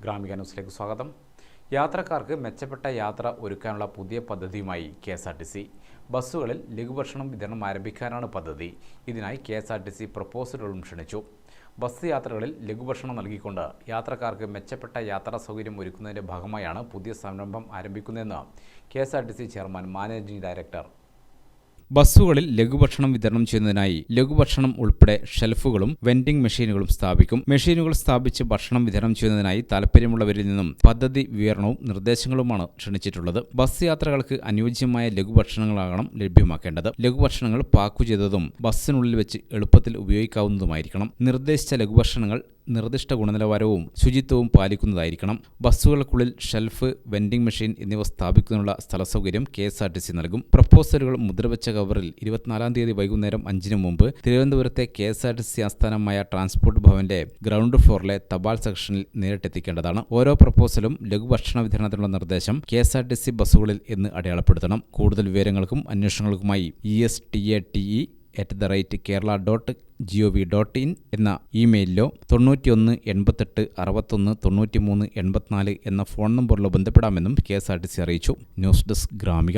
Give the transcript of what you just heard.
ഗ്രാമിക ന്യൂസിലേക്ക് സ്വാഗതം. യാത്രക്കാർക്ക് മെച്ചപ്പെട്ട യാത്ര ഒരുക്കാനുള്ള പുതിയ പദ്ധതിയുമായി KSRTC. ബസ്സുകളിൽ ലഘുഭക്ഷണം വിതരണം ആരംഭിക്കാനാണ് പദ്ധതി. ഇതിനായി KSRTC പ്രപ്പോസലുകളും ക്ഷണിച്ചു. ബസ് യാത്രകളിൽ ലഘുഭക്ഷണം നൽകിക്കൊണ്ട് യാത്രക്കാർക്ക് മെച്ചപ്പെട്ട യാത്രാ സൗകര്യം ഒരുക്കുന്നതിൻ്റെ ഭാഗമായാണ് പുതിയ സംരംഭം ആരംഭിക്കുന്നതെന്ന് KSRTC ചെയർമാൻ മാനേജിംഗ് ഡയറക്ടർ. ബസ്സുകളിൽ ലഘുഭക്ഷണം വിതരണം ചെയ്യുന്നതിനായി ലഘുഭക്ഷണം ഉൾപ്പെടെ ഷെൽഫുകളും വെൻഡിംഗ് മെഷീനുകളും സ്ഥാപിക്കും. മെഷീനുകൾ സ്ഥാപിച്ച് ഭക്ഷണം വിതരണം ചെയ്യുന്നതിനായി താൽപ്പര്യമുള്ളവരിൽ നിന്നും പദ്ധതി വിവരണവും നിർദ്ദേശങ്ങളുമാണ് ക്ഷണിച്ചിട്ടുള്ളത്. ബസ് യാത്രകൾക്ക് അനുയോജ്യമായ ലഘുഭക്ഷണങ്ങളാകണം ലഭ്യമാക്കേണ്ടത്. ലഘുഭക്ഷണങ്ങൾ പാക്കു ചെയ്തതും ബസ്സിനുള്ളിൽ വെച്ച് എളുപ്പത്തിൽ ഉപയോഗിക്കാവുന്നതുമായിരിക്കണം. നിർദ്ദേശിച്ച ലഘുഭക്ഷണങ്ങൾ നിർദ്ദിഷ്ട ഗുണനിലവാരവും ശുചിത്വവും പാലിക്കുന്നതായിരിക്കണം. ബസ്സുകൾക്കുള്ളിൽ ഷെൽഫ്, വെൻഡിംഗ് മെഷീൻ എന്നിവ സ്ഥാപിക്കുന്നതിനുള്ള സ്ഥലസൗകര്യം KSRTC നൽകും. പ്രപ്പോസലുകൾ മുദ്രവെച്ച കവറിൽ 24-ാം തീയതി വൈകുന്നേരം 5-ന് മുമ്പ് തിരുവനന്തപുരത്തെ KSRTC ആസ്ഥാനമായ ട്രാൻസ്പോർട്ട് ഭവന്റെ ഗ്രൗണ്ട് ഫ്ലോറിലെ തപാൽ സെക്ഷനിൽ നേരിട്ടെത്തിക്കേണ്ടതാണ്. ഓരോ പ്രപ്പോസലും ലഘുഭക്ഷണ വിതരണത്തിനുള്ള നിർദ്ദേശം KSRTC ബസ്സുകളിൽ എന്ന് അടയാളപ്പെടുത്തണം. കൂടുതൽ വിവരങ്ങൾക്കും അന്വേഷണങ്ങൾക്കുമായി estda@kerala.gov.in എന്ന ഇമെയിലിലോ 91 88 61 93 84 എന്ന ഫോൺ നമ്പറിലോ ബന്ധപ്പെടാമെന്നും KSRTC അറിയിച്ചു. News desk Gramika.